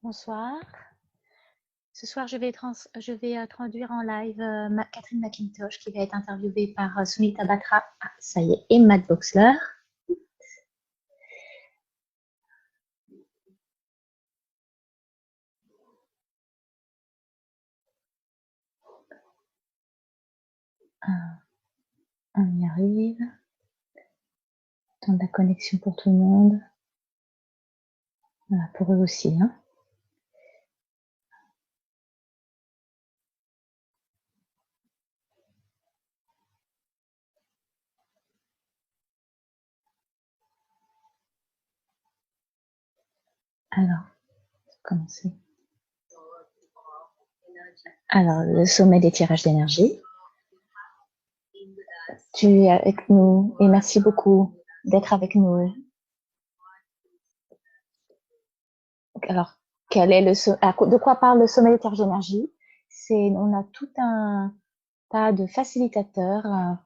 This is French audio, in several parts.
Bonsoir. Ce soir, je vais traduire en live Catherine McIntosh qui va être interviewée par Sunita Batra, ça y est, et Matt Boxler. On y arrive. Temps de la connexion pour tout le monde. Voilà, pour eux aussi. Hein. Alors, commencer. Alors, le sommet des tirages d'énergie. Tu es avec nous et merci beaucoup d'être avec nous. Alors, quel est de quoi parle le sommet des tirages d'énergie? On a tout un tas de facilitateurs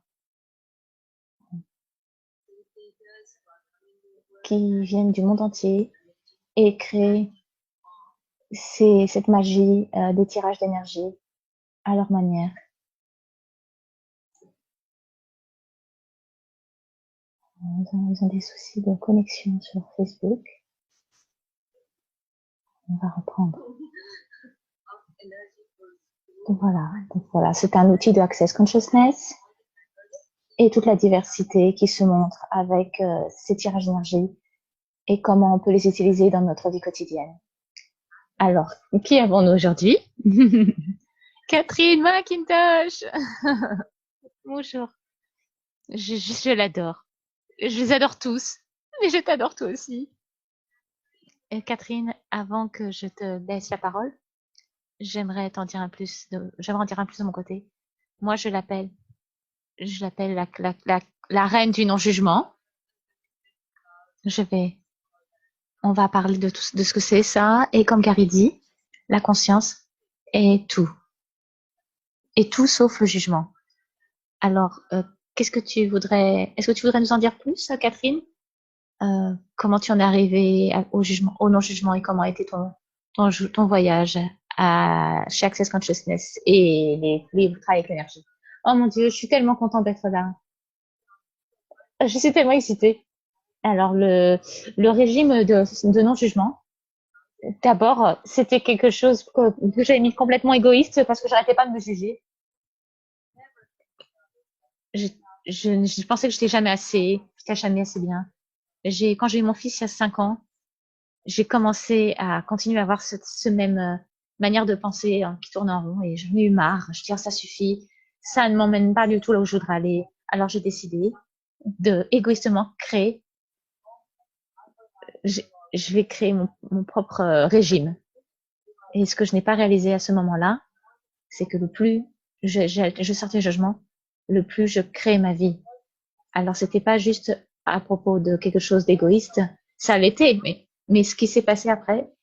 qui viennent du monde entier et créent cette magie des tirages d'énergie à leur manière. Ils ont des soucis de connexion sur Facebook. On va reprendre. Donc voilà, c'est un outil de Access Consciousness et toute la diversité qui se montre avec ces tirages d'énergie et comment on peut les utiliser dans notre vie quotidienne. Alors, qui avons-nous aujourd'hui? Catherine McIntosh. Bonjour. Je l'adore. Je les adore tous, mais je t'adore toi aussi. Et Catherine, avant que je te laisse la parole, j'aimerais en dire un plus de mon côté. Moi, je l'appelle la reine du non-jugement. On va parler de ce que c'est ça, et comme Gary dit, la conscience est tout. Et tout sauf le jugement. Alors, est-ce que tu voudrais nous en dire plus, Catherine? Comment tu en es arrivée au non-jugement et comment a été ton voyage chez Access Consciousness et les travail avec l'énergie. Oh mon Dieu, je suis tellement contente d'être là. Je suis tellement excitée. Alors, le régime de non-jugement, d'abord, c'était quelque chose que j'avais mis complètement égoïste parce que j'arrêtais pas de me juger. Je, je pensais que j'étais jamais assez bien. Quand j'ai eu mon fils il y a 5 ans, j'ai commencé à continuer à avoir ce même manière de penser qui tourne en rond et j'en ai eu marre. Je dis, ah, ça suffit, ça ne m'emmène pas du tout là où je voudrais aller. Alors j'ai décidé de égoïstement créer, je, je vais créer mon propre régime. Et ce que je n'ai pas réalisé à ce moment-là, c'est que le plus je sortais du jugement, le plus je crée ma vie. Alors c'était pas juste à propos de quelque chose d'égoïste, ça l'était, mais ce qui s'est passé après,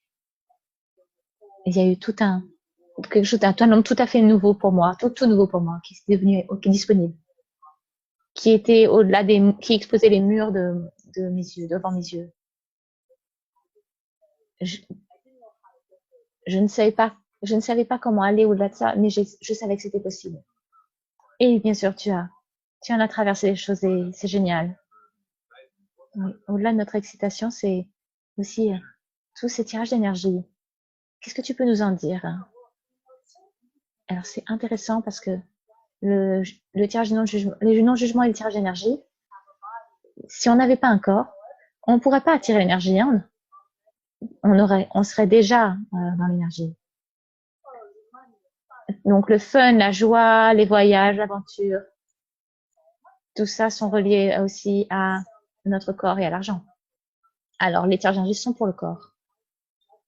il y a eu quelque chose d'un homme tout à fait nouveau pour moi, tout nouveau pour moi, qui est devenu qui est disponible, qui était qui exposait les murs de mes yeux, devant mes yeux. Je, je ne savais pas comment aller au-delà de ça, mais je savais que c'était possible. Et bien sûr, tu en as traversé des choses et c'est génial. Oui. Au-delà de notre excitation, c'est aussi tous ces tirages d'énergie. Qu'est-ce que tu peux nous en dire? Alors, c'est intéressant parce que le tirage de non-jugement, les non-jugements et le tirage d'énergie, si on n'avait pas un corps, on ne pourrait pas attirer l'énergie. Hein. On serait déjà dans l'énergie. Donc le fun, la joie, les voyages, l'aventure, tout ça sont reliés aussi à notre corps et à l'argent. Alors les tirages d'énergie sont pour le corps,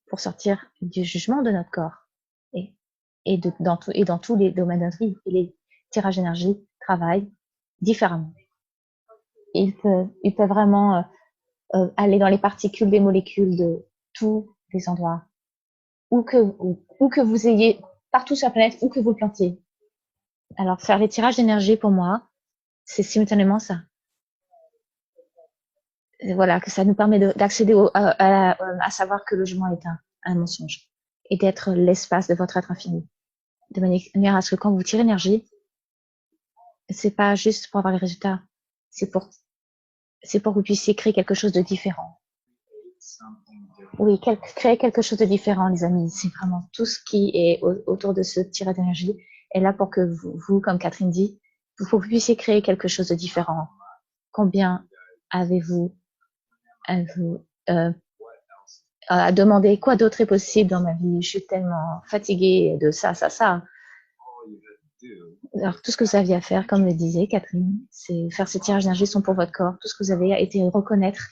pour sortir du jugement de notre corps dans tous les domaines de notre vie. Et les tirages d'énergie travaillent différemment. Ils peuvent vraiment aller dans les particules des molécules de tous les endroits où que vous ayez partout sur la planète, où que vous le plantiez. Alors, faire les tirages d'énergie, pour moi, c'est simultanément ça. Et voilà, que ça nous permet d'accéder à savoir que le jugement est éteint. un mensonge et d'être l'espace de votre être infini. De manière à ce que quand vous tirez énergie, c'est pas juste pour avoir les résultats, c'est pour que vous puissiez créer quelque chose de différent. Oui, créer quelque chose de différent, les amis. C'est vraiment tout ce qui est autour de ce tirage d'énergie est là pour que vous, comme Catherine dit, vous puissiez créer quelque chose de différent. Combien avez-vous à demander quoi d'autre est possible dans ma vie? Je suis tellement fatiguée de ça. Alors, tout ce que vous aviez à faire, comme le disait Catherine, c'est faire ces tirages d'énergie sont pour votre corps. Tout ce que vous avez a été reconnaître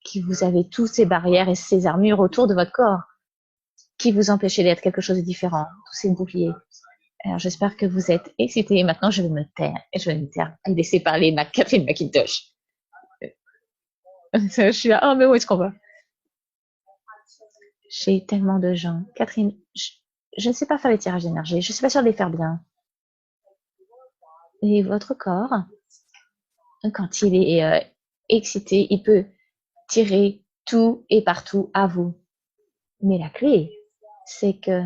que vous avez toutes ces barrières et ces armures autour de votre corps qui vous empêchaient d'être quelque chose de différent, tous ces boucliers. Alors, j'espère que vous êtes excités. Maintenant, je vais me taire et laisser parler Catherine McIntosh. Je suis là, oh, mais où est-ce qu'on va? J'ai tellement de gens. Catherine, je ne sais pas faire les tirages d'énergie. Je ne suis pas sûre de les faire bien. Et votre corps, quand il est excité, il peut tirer tout et partout à vous. Mais la clé, c'est que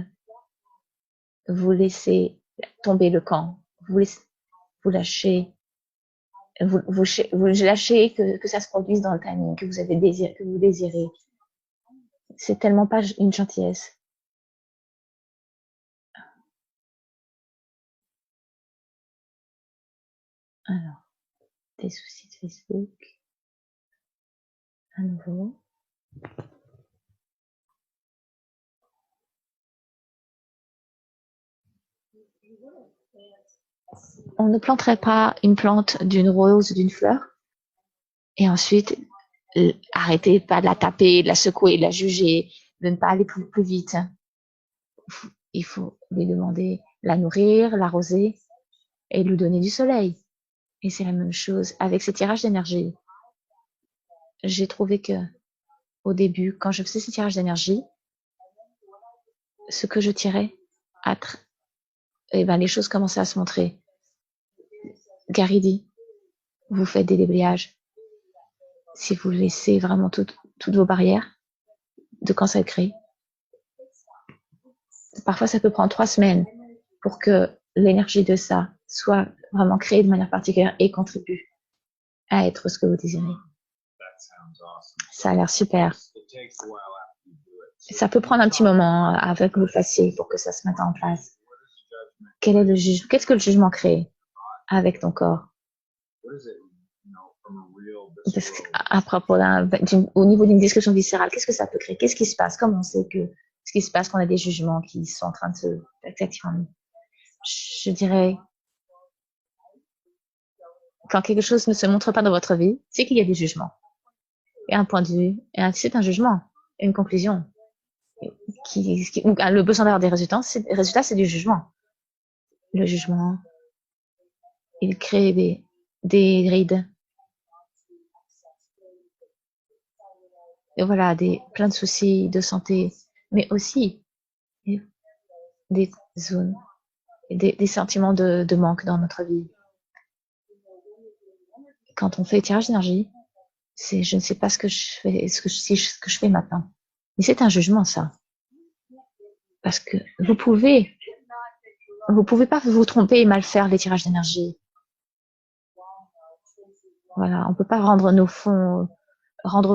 vous laissez tomber le camp. Vous lâchez, vous lâchez que ça se produise dans le timing que vous désirez. C'est tellement pas une gentillesse. Alors, des soucis de Facebook. À nouveau. On ne planterait pas une plante d'une rose, d'une fleur, et ensuite arrêtez pas de la taper, de la secouer, de la juger, de ne pas aller plus vite. Il faut lui demander, la nourrir, l'arroser et lui donner du soleil. Et c'est la même chose avec ces tirages d'énergie. J'ai trouvé que au début, quand je faisais ces tirages d'énergie, ce que je tirais, les choses commençaient à se montrer. Gary dit, vous faites des déblayages. Si vous laissez vraiment toutes vos barrières, de quand ça crée. Parfois, ça peut prendre 3 semaines pour que l'énergie de ça soit vraiment créée de manière particulière et contribue à être ce que vous désirez. Ça a l'air super. Ça peut prendre un petit moment avec que vous le fassiez pour que ça se mette en place. Qu'est-ce que le jugement crée avec ton corps? À propos au niveau d'une discussion viscérale, qu'est-ce que ça peut créer? Qu'est-ce qui se passe? Comment on sait que ce qui se passe quand on a des jugements qui sont en train de se activer en nous? Je dirais, quand quelque chose ne se montre pas dans votre vie, c'est qu'il y a des jugements. Et un point de vue, c'est un jugement, une conclusion. Le besoin d'avoir des résultats, c'est du jugement. Le jugement, il crée des rides. Et voilà, plein de soucis de santé, mais aussi des zones, des sentiments de manque dans notre vie. Quand on fait tirage d'énergie, je ne sais pas ce que je fais, ce que je fais maintenant. Mais c'est un jugement, ça. Parce que vous pouvez pas vous tromper et mal faire les tirages d'énergie. Voilà, on peut pas rendre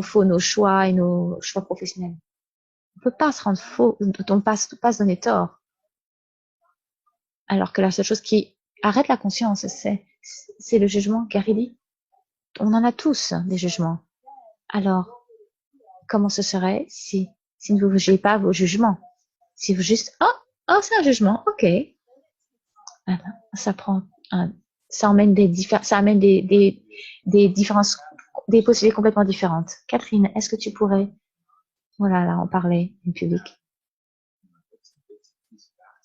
faux nos choix et nos choix professionnels. On peut pas se rendre faux, on pas se donner tort. Alors que la seule chose qui arrête la conscience, c'est le jugement, car il dit, on en a tous des jugements. Alors, comment ce serait si vous ne jugez pas vos jugements? Si vous juste, oh, c'est un jugement, ok. Voilà, ça amène des différences, des possibilités complètement différentes. Catherine, est-ce que tu pourrais, voilà, là, en parler en public?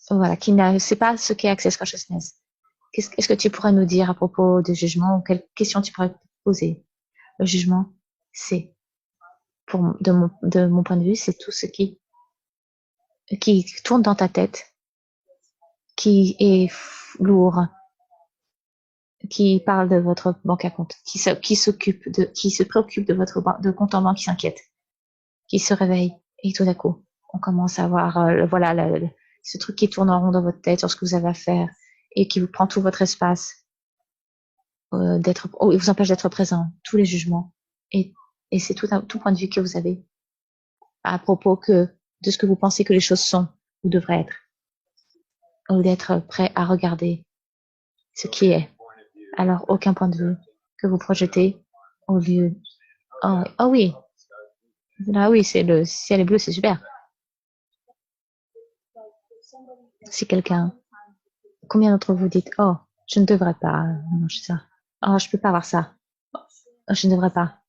Voilà, qui ne sait pas ce qu'est Access Consciousness. Est-ce que tu pourrais nous dire à propos du jugement ou quelles questions tu pourrais poser? Le jugement, c'est, de mon point de vue, c'est tout ce qui tourne dans ta tête, qui est lourd, qui parle de votre banque à compte, qui se préoccupe de votre compte en banque, qui s'inquiète, qui se réveille et tout d'un coup, on commence à voir, voilà, ce truc qui tourne en rond dans votre tête sur ce que vous avez à faire et qui vous prend tout votre espace, il vous empêche d'être présent, tous les jugements. Et, et c'est tout point de vue que vous avez à propos de ce que vous pensez que les choses sont ou devraient être, ou d'être prêt à regarder ce qui est. Alors, aucun point de vue que vous projetez au lieu. Oh oui, là oui, c'est le ciel est bleu, c'est super. Si quelqu'un, combien d'entre vous dites, oh, je ne devrais pas manger ça. Oh, je peux pas avoir ça. Oh, je ne devrais pas.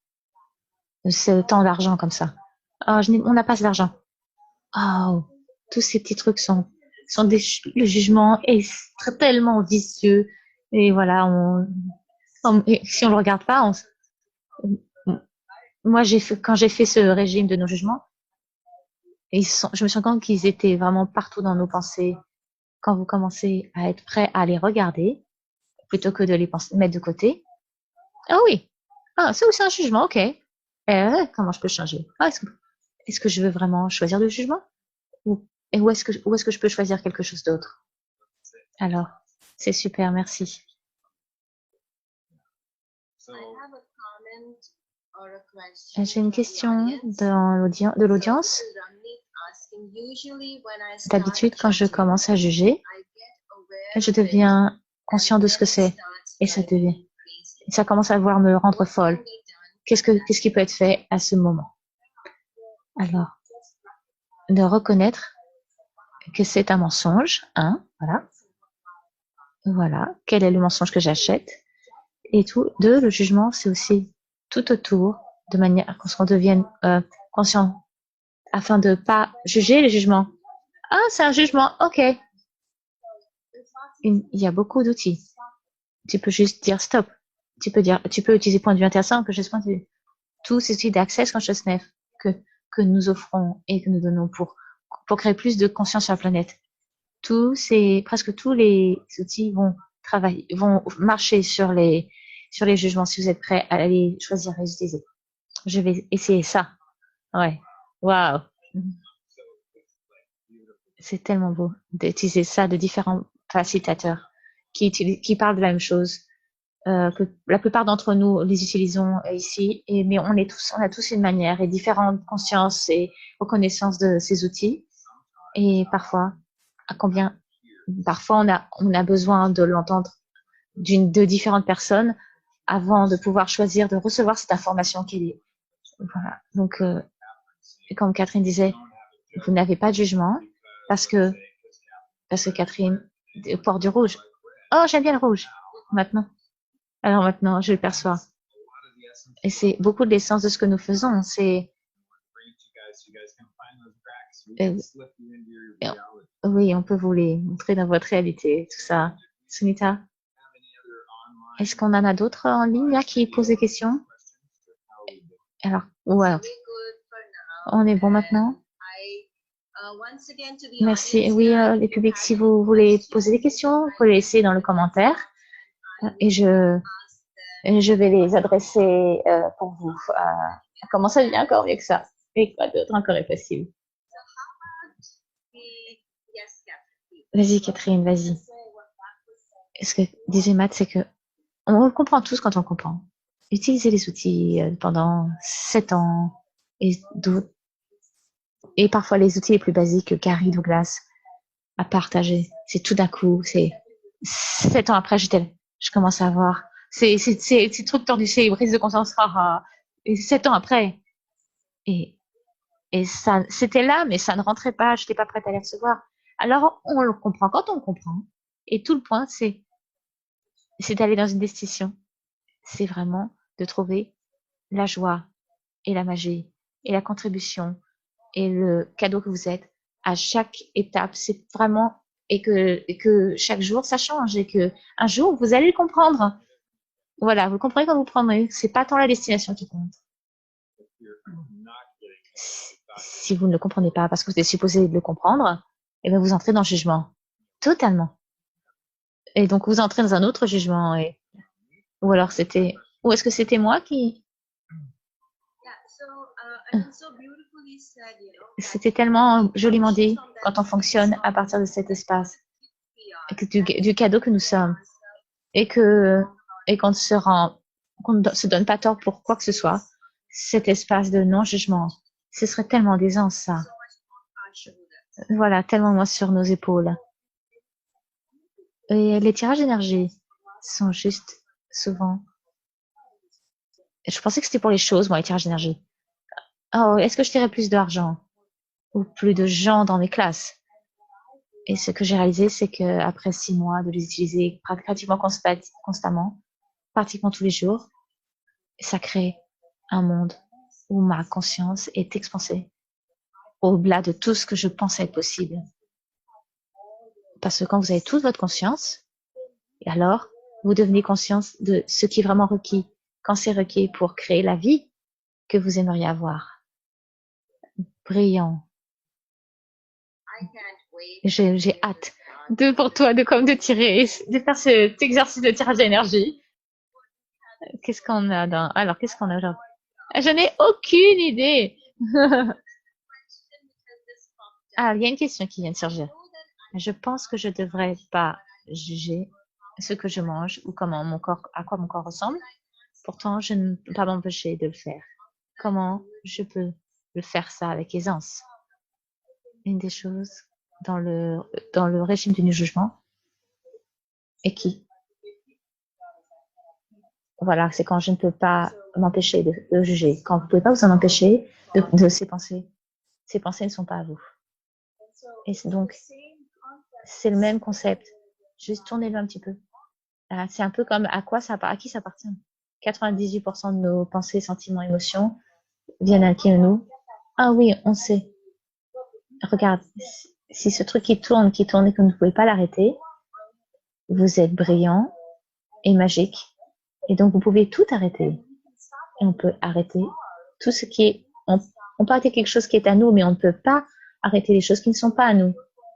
C'est tant d'argent comme ça. Oh, on n'a pas assez d'argent. Oh, tous ces petits trucs sont le jugement est tellement vicieux. Et voilà, et si on le regarde pas, moi, quand j'ai fait ce régime de non-jugement, je me suis rendu compte qu'ils étaient vraiment partout dans nos pensées. Quand vous commencez à être prêt à les regarder, plutôt que de les mettre de côté. Ah oui, ah, ça aussi un jugement, ok. Comment je peux changer? Ah, est-ce que je veux vraiment choisir le jugement? Et où est-ce que je peux choisir quelque chose d'autre? Alors, c'est super, merci. J'ai une question de l'audience. D'habitude, quand je commence à juger, je deviens conscient de ce que c'est et ça commence à me rendre folle. Qu'est-ce qui peut être fait à ce moment? Alors, de reconnaître que c'est un mensonge, hein, voilà. Voilà, quel est le mensonge que j'achète? Et tout. Deux, le jugement, c'est aussi tout autour, de manière à ce qu'on devienne conscient, afin de pas juger les jugements. Ah, c'est un jugement, ok. Il y a beaucoup d'outils. Tu peux juste dire stop. Tu peux utiliser point de vue intéressant que je point de vue. Tous ces outils d'access consciousness que nous offrons et que nous donnons pour créer plus de conscience sur la planète. Presque tous les outils vont marcher sur les jugements si vous êtes prêts à les choisir et les utiliser. Je vais essayer ça. Ouais. Waouh. C'est tellement beau d'utiliser ça de différents facilitateurs qui parlent de la même chose. Que la plupart d'entre nous les utilisons ici, mais on a tous une manière et différentes consciences et reconnaissance de ces outils. Et parfois on a besoin de l'entendre de différentes personnes avant de pouvoir choisir de recevoir cette information qui est. Voilà. Donc, comme Catherine disait, vous n'avez pas de jugement parce que Catherine porte du rouge. Oh, j'aime bien le rouge. Maintenant. Alors maintenant, je le perçois. Et c'est beaucoup de l'essence de ce que nous faisons. Oui, on peut vous les montrer dans votre réalité, tout ça. Sunita, est-ce qu'on en a d'autres en ligne là qui posent des questions? Alors, ouais, on est bon maintenant? Merci. Oui, les publics, si vous voulez poser des questions, vous pouvez les laisser dans le commentaire et je vais les adresser pour vous. Comment ça devient encore mieux que ça? Et quoi d'autre encore est possible? Vas-y, Catherine, vas-y. Ce que disait Matt, c'est que on comprend tous quand on comprend. Utilisez les outils pendant 7 ans et parfois les outils les plus basiques que Carrie Douglas a partagé. C'est tout d'un coup, c'est 7 ans après, je commence à voir ces trucs tordus, ces brises de conscience rares. Et 7 ans après. Et ça, c'était là, mais ça ne rentrait pas, je n'étais pas prête à les recevoir. Alors, on le comprend quand on le comprend. Et tout le point, c'est d'aller dans une destination. C'est vraiment de trouver la joie et la magie et la contribution et le cadeau que vous êtes à chaque étape. C'est vraiment, et que chaque jour, ça change et que un jour, vous allez le comprendre. Voilà, vous le comprenez quand vous le prendrez. C'est pas tant la destination qui compte. Si vous ne le comprenez pas parce que vous êtes supposé le comprendre, et bien vous entrez dans le jugement. Totalement. Et donc vous entrez dans un autre jugement. Ou alors ou est-ce que c'était moi qui. C'était tellement joliment dit quand on fonctionne à partir de cet espace, du cadeau que nous sommes, et qu'on ne se donne pas tort pour quoi que ce soit, cet espace de non-jugement. Ce serait tellement d'aisance, ça. Voilà, tellement moins sur nos épaules. Et les tirages d'énergie sont juste souvent. Je pensais que c'était pour les choses, moi, les tirages d'énergie. Oh, est-ce que je tirais plus d'argent ou plus de gens dans mes classes? Et ce que j'ai réalisé, c'est qu'après 6 mois de les utiliser pratiquement constamment, pratiquement tous les jours, ça crée un monde où ma conscience est expansée au-delà de tout ce que je pensais être possible. Parce que quand vous avez toute votre conscience, et alors vous devenez conscience de ce qui est vraiment requis, quand c'est requis pour créer la vie que vous aimeriez avoir. Brillant. J'ai hâte pour toi de faire cet exercice de tirage d'énergie. Qu'est-ce qu'on a qu'est-ce qu'on a aujourd'hui? Je n'ai aucune idée. Ah, il y a une question qui vient de surgir. Je pense que je ne devrais pas juger ce que je mange ou à quoi mon corps ressemble. Pourtant, je ne peux pas m'empêcher de le faire. Comment je peux le faire ça avec aisance? Une des choses dans le régime du non-jugement est voilà, c'est quand je ne peux pas m'empêcher de juger. Quand vous ne pouvez pas vous en empêcher de ces pensées ne sont pas à vous. Et donc, c'est le même concept. Juste tournez-le un petit peu. C'est un peu comme à qui ça appartient. 98% de nos pensées, sentiments, émotions viennent à qui de nous? Ah oui, on sait. Regarde, si ce truc qui tourne et que vous ne pouvez pas l'arrêter, vous êtes brillant et magique. Et donc, vous pouvez tout arrêter. Et on peut arrêter tout ce qui est... On peut arrêter quelque chose qui est à nous, mais on ne peut pas arrêter les choses qui ne sont pas à nous.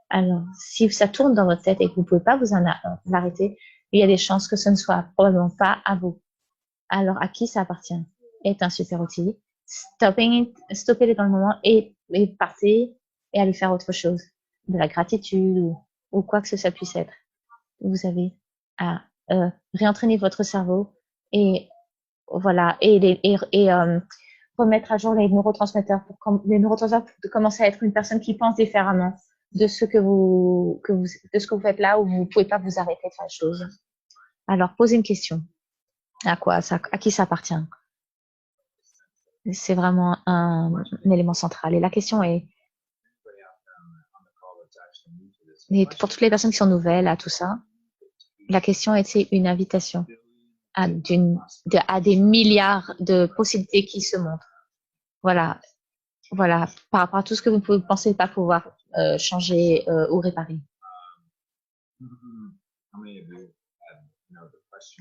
Alors, si ça tourne dans votre tête et que vous ne pouvez pas vous l'arrêter, il y a des chances que ce ne soit probablement pas à vous. Alors, à qui ça appartient? Est un super outil. Stoppez-le dans le moment et partez et allez faire autre chose. De la gratitude ou quoi que ce puisse être. Vous avez à réentraîner votre cerveau et voilà, remettre à jour les neurotransmetteurs pour commencer à être une personne qui pense différemment de ce que vous faites là où vous ne pouvez pas vous arrêter de faire les choses. Alors, posez une question. À qui ça appartient? C'est vraiment un élément central. Et la question est, et pour toutes les personnes qui sont nouvelles à tout ça, la question était une invitation à des milliards de possibilités qui se montrent. Voilà, par rapport à tout ce que vous ne pensez pas pouvoir changer ou réparer.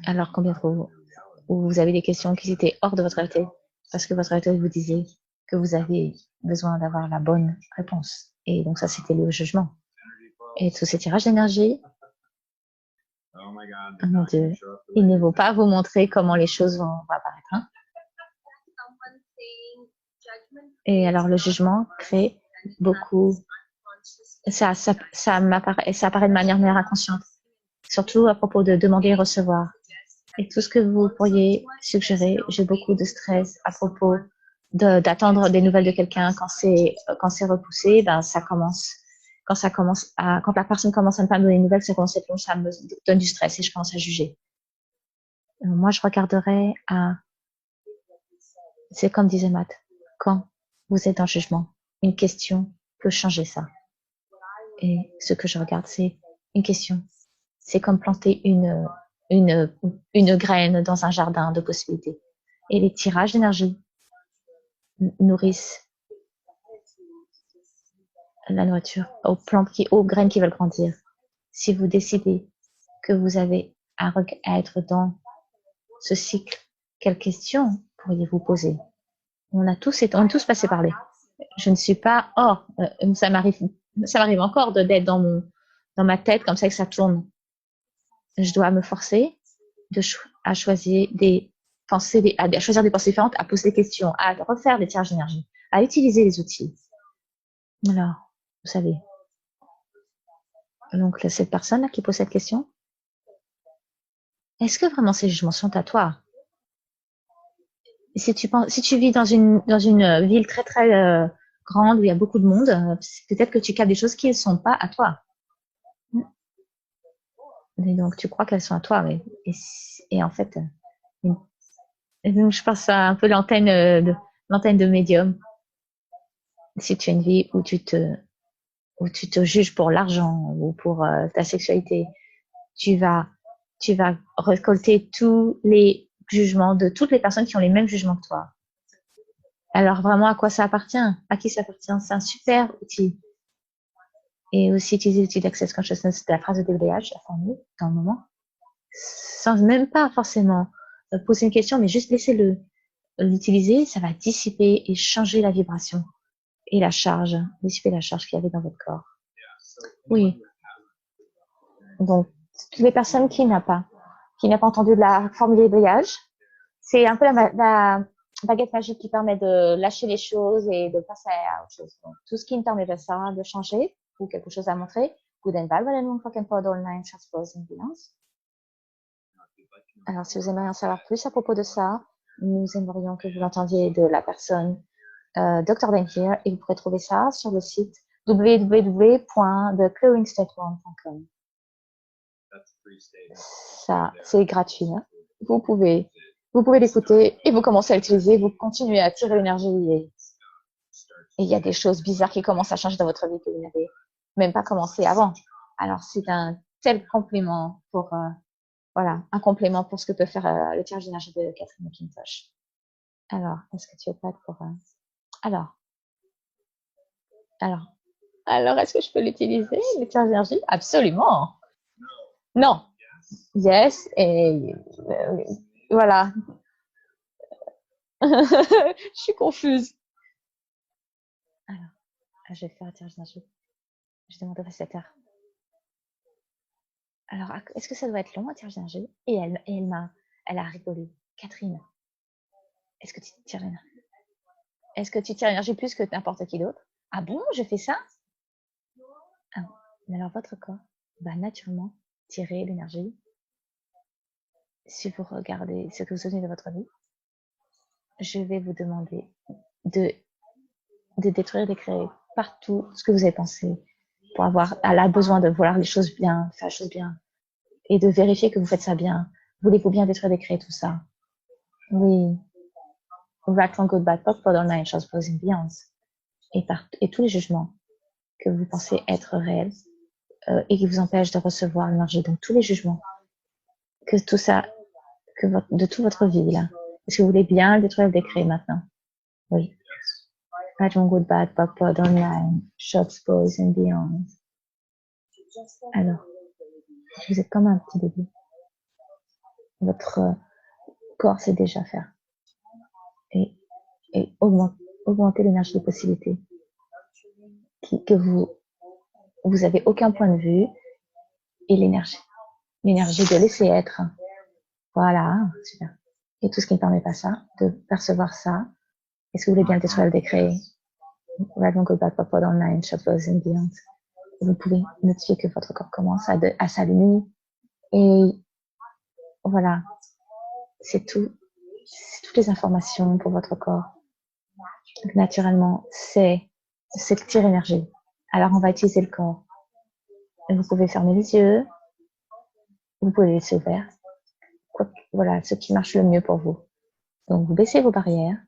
Alors, combien de vous avez des questions qui étaient hors de votre réalité parce que votre réalité vous disait que vous avez besoin d'avoir la bonne réponse. Et donc ça, c'était le jugement. Et tous ces tirages d'énergie, oh mon Dieu, il ne vaut pas vous montrer comment les choses vont apparaître. Hein? Et alors, le jugement crée beaucoup... Ça apparaît de manière inconsciente, surtout à propos de demander et recevoir. Et tout ce que vous pourriez suggérer, j'ai beaucoup de stress à propos d'attendre des nouvelles de quelqu'un quand c'est repoussé, ben ça commence. Quand la personne commence à ne pas me donner des nouvelles, ça me donne du stress et je commence à juger. Moi, je regarderais c'est comme disait Matt, quand vous êtes en jugement, une question peut changer ça. Et ce que je regarde, c'est une question. C'est comme planter une graine dans un jardin de possibilités. Et les tirages d'énergie nourrissent la nourriture aux graines qui veulent grandir. Si vous décidez que vous avez à être dans ce cycle, quelles questions pourriez-vous poser? On est tous passé par là. Je ne suis pas ça m'arrive encore d'être dans ma tête comme ça que ça tourne. Je dois me forcer à choisir des pensées différentes, à poser des questions, à refaire des tirages d'énergie, à utiliser les outils. Alors, vous savez. Donc, cette personne qui pose cette question, est-ce que vraiment ces jugements sont à toi? Si tu vis dans une ville très très grande où il y a beaucoup de monde, peut-être que tu captes des choses qui ne sont pas à toi. Et donc, tu crois qu'elles sont à toi, mais et en fait, et donc, je pense à un peu l'antenne de médium. Si tu as une vie où tu te juges pour l'argent ou pour ta sexualité, tu vas récolter tous les jugements de toutes les personnes qui ont les mêmes jugements que toi. Alors vraiment, à quoi ça appartient? À qui ça appartient? C'est un super outil. Et aussi utiliser l'outil d'Access Consciousness de la phrase de débrayage, la formule, dans le moment, sans même pas forcément poser une question, mais juste laisser l'utiliser, ça va dissiper et changer la vibration et la charge, dissiper la charge qu'il y avait dans votre corps. Oui. Donc, toutes les personnes qui n'a pas entendu de la formule de débrayage, c'est un peu la baguette magique qui permet de lâcher les choses et de passer à autre chose. Donc, tout ce qui ne permet pas ça, de changer ou quelque chose à montrer, alors, si vous aimeriez en savoir plus à propos de ça, nous aimerions que vous l'entendiez de la personne Dr. Ben Here, et vous pourrez trouver ça sur le site www.theclearingstateone.com. Ça, c'est gratuit. Hein. Vous pouvez l'écouter et vous commencez à l'utiliser, vous continuez à tirer l'énergie et il y a des choses bizarres qui commencent à changer dans votre vie que vous n'avez même pas commencé avant. Alors, c'est un tel complément pour, un complément pour ce que peut faire le tirage d'énergie de Catherine McIntosh. Alors, est-ce que tu es prête pour... Alors, est-ce que je peux l'utiliser, le tirage d'énergie? Absolument. Non. Yes, et voilà. Je suis confuse. Alors, je vais faire un tirage d'énergie. Je demande au facilitateur. Alors, est-ce que ça doit être long, un tirage d'énergie? Et elle a rigolé. Catherine, est-ce que tu tires l'énergie? Est-ce que tu tires l'énergie plus que n'importe qui d'autre? Ah bon, je fais ça? Ah, mais alors votre corps va naturellement tirer l'énergie. Si vous regardez ce que vous souvenez de votre vie, je vais vous demander de détruire, de créer partout ce que vous avez pensé pour elle a besoin de voir les choses bien, faire les choses bien et de vérifier que vous faites ça bien. Voulez-vous bien détruire, décréer tout ça? Oui. Right, wrong, good, bad, pop, dans nine choses posing beyond. Et tous les jugements que vous pensez être réels et qui vous empêchent de recevoir l'énergie. Donc tous les jugements, que tout ça, de toute votre vie là. Est-ce que vous voulez bien le détruire, le décréer maintenant? Oui. Right, wrong, good, bad, pop, online, shots, boys and beyond. Alors, vous êtes comme un petit bébé. Votre corps sait déjà faire. Et augmenter l'énergie des possibilités. Que vous avez aucun point de vue et l'énergie de laisser être. Voilà, super. Et tout ce qui ne permet pas ça, de percevoir ça. Est-ce que vous voulez bien le détruire, le décréer? Vous pouvez notifier que votre corps commence à s'allumer. Et voilà, c'est tout. C'est toutes les informations pour votre corps. Donc, naturellement, c'est cette tire énergie. Alors, on va utiliser le corps. Et vous pouvez fermer les yeux. Vous pouvez les laisser ouverts. Voilà, ce qui marche le mieux pour vous. Donc, vous baissez vos barrières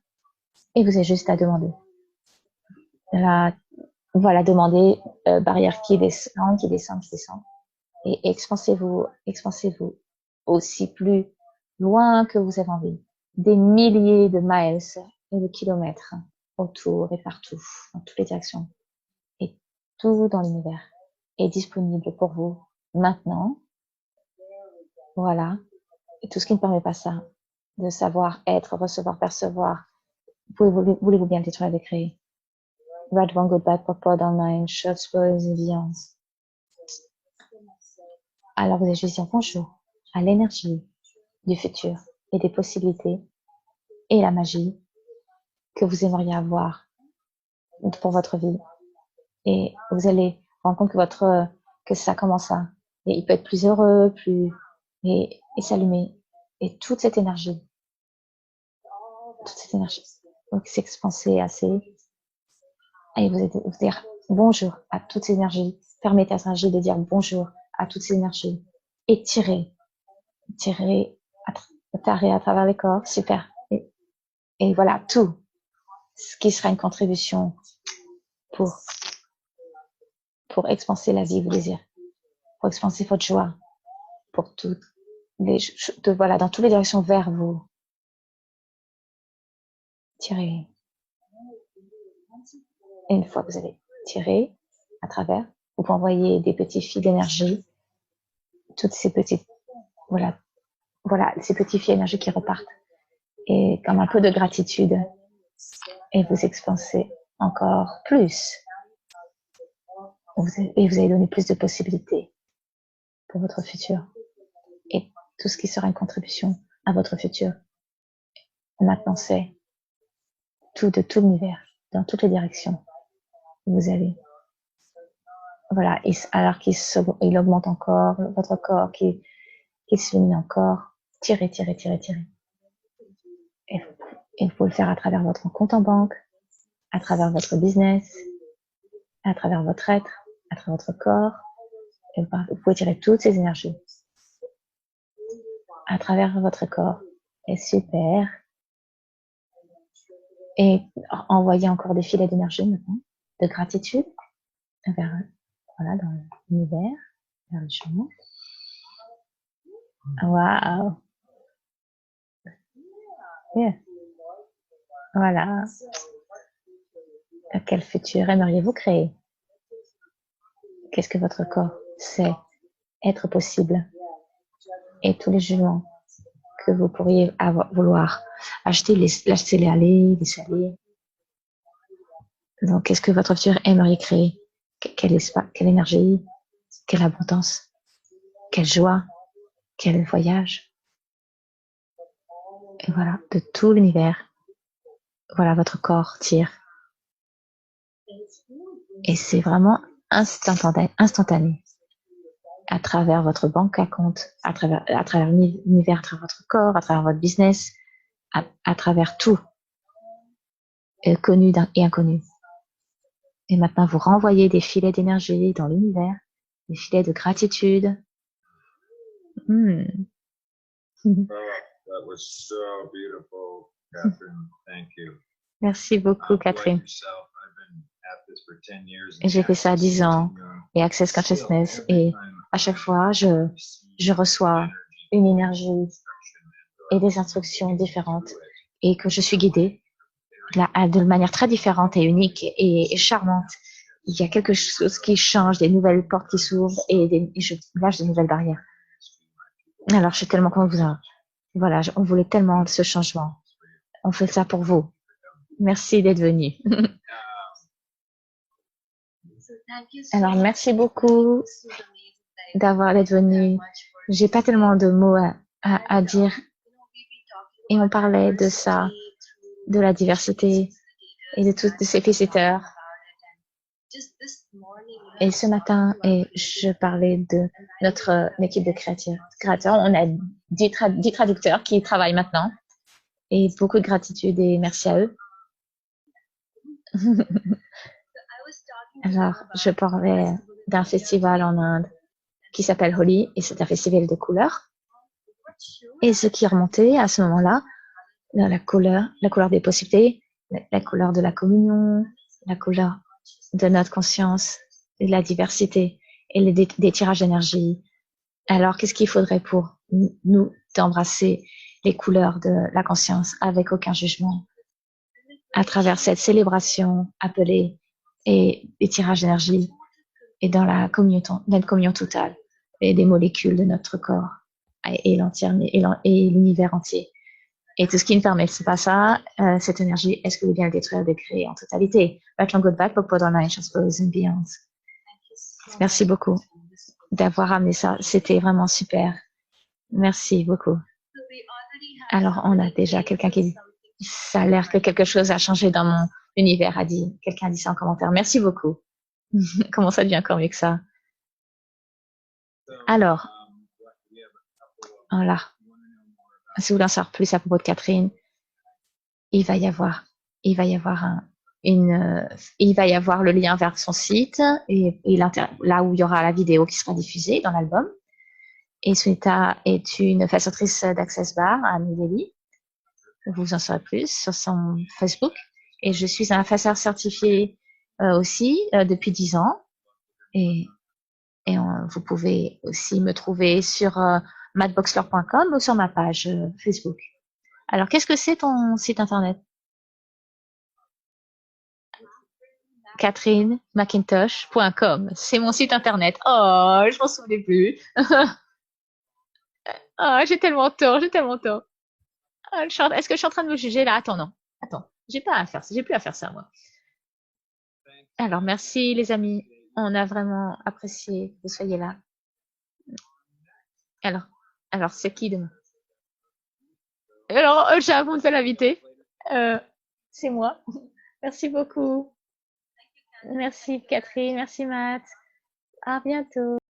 et vous avez juste à demander. Voilà, demandez barrière qui descend. Et expansez-vous aussi plus loin que vous avez envie. Des milliers de miles et de kilomètres autour et partout, dans toutes les directions. Et tout dans l'univers est disponible pour vous maintenant. Voilà. Et tout ce qui ne permet pas ça, de savoir être, recevoir, percevoir, voulez-vous bien détruire et créer? Right, wrong, good, bad, purple, online, short, spoils et violence. Alors vous allez juste dire bonjour à l'énergie du futur et des possibilités et la magie que vous aimeriez avoir pour votre vie. Et vous allez vous rendre compte que ça commence à, et il peut être plus heureux, et s'allumer. Et toute cette énergie donc s'expanser assez, et vous dire bonjour à toutes ces énergies. Permettez à cette énergie de dire bonjour à toutes ces énergies. Et tirer à travers les corps, super. Et voilà, tout ce qui sera une contribution pour expanser la vie, vos désirs, pour expanser votre joie, pour toutes voilà, dans toutes les directions vers vous. Tirez. Et une fois que vous avez tiré à travers, vous pouvez envoyer des petits fils d'énergie, toutes ces petites, voilà, ces petits fils d'énergie qui repartent, et comme un peu de gratitude, et vous expansez encore plus. Et vous allez donner plus de possibilités pour votre futur. Et tout ce qui sera une contribution à votre futur. Maintenant, c'est de tout l'univers, dans toutes les directions. Vous allez, voilà, alors qu'il augmente encore, votre corps qui s'illumine encore. Tirez. Et vous pouvez le faire à travers votre compte en banque, à travers votre business, à travers votre être, à travers votre corps. Et vous pouvez tirer toutes ces énergies à travers votre corps. Et super. Et envoyez encore des filets d'énergie maintenant, de gratitude vers, voilà, dans l'univers, vers le chemin. Waouh! Yeah. Voilà. Quel futur aimeriez-vous créer? Qu'est-ce que votre corps sait être possible? Et tous les jugements que vous pourriez vouloir acheter, laissez-les aller, laissez aller. Donc, qu'est-ce que votre futur aimeriez créer? Quel espace, quelle énergie, quelle abondance, quelle joie, quel voyage. Et voilà, de tout l'univers. Voilà, votre corps tire. Et c'est vraiment instantané. À travers votre banque à compte, à travers l'univers, à travers votre corps, à travers votre business, à travers tout, connu et inconnu. Et maintenant, vous renvoyez des filets d'énergie dans l'univers, des filets de gratitude. That was so beautiful, Catherine. Thank you. Merci beaucoup, Catherine. Et j'ai fait ça 10 ans, et Access Consciousness, et à chaque fois, je reçois une énergie et des instructions différentes, et que je suis guidée de manière très différente et unique et charmante. Il y a quelque chose qui change, des nouvelles portes qui s'ouvrent, et je lâche des nouvelles barrières. Alors, je suis tellement contente que voilà, on voulait tellement ce changement. On fait ça pour vous. Merci d'être venu. Alors, merci beaucoup d'être venu. J'ai pas tellement de mots à dire. Et on parlait de ça, de la diversité et de tous ces visiteurs. Et ce matin, je parlais de notre équipe de créateurs. On a 10 traducteurs qui travaillent maintenant. Et beaucoup de gratitude et merci à eux. Alors, je parlais d'un festival en Inde qui s'appelle Holi, et c'est un festival de couleurs. Et ce qui remontait à ce moment-là, la couleur des possibilités, la couleur de la communion, la couleur de notre conscience, de la diversité et des tirages d'énergie. Alors, qu'est-ce qu'il faudrait pour nous d'embrasser les couleurs de la conscience avec aucun jugement à travers cette célébration appelée et des tirages d'énergie et dans la communion totale et des molécules de notre corps et l'univers entier. Et tout ce qui ne permet, c'est pas ça, cette énergie, est-ce que vous bien le détruire, de créer en totalité? Merci beaucoup d'avoir amené ça. C'était vraiment super. Merci beaucoup. Alors, on a déjà quelqu'un qui dit, ça a l'air que quelque chose a changé dans univers, a dit. Quelqu'un a dit ça en commentaire. Merci beaucoup. Comment ça devient encore mieux que ça? Alors, voilà. Si vous voulez en savoir plus à propos de Catherine, il va y avoir, il va y avoir il va y avoir le lien vers son site et là où il y aura la vidéo qui sera diffusée dans l'album. Et Sunita est une façonnatrice d'Access Bar à New Delhi. Vous en saurez plus sur son Facebook. Et je suis un fasseur certifié aussi depuis 10 ans. Et vous pouvez aussi me trouver sur mattboxler.com ou sur ma page Facebook. Alors, qu'est-ce que c'est ton site internet? catherinemcintosh.com. C'est mon site internet. Oh, je m'en souvenais plus. Oh, j'ai tellement tort, j'ai tellement tort. Ah, est-ce que je suis en train de me juger là? Attends, non. Attends, j'ai pas à faire ça, j'ai plus à faire ça, moi. Alors, merci les amis. On a vraiment apprécié que vous soyez là. Alors, alors c'est qui demain? Alors, j'ai un de l'invité. Euh, c'est moi. Merci beaucoup. Merci Catherine, merci Matt. À bientôt.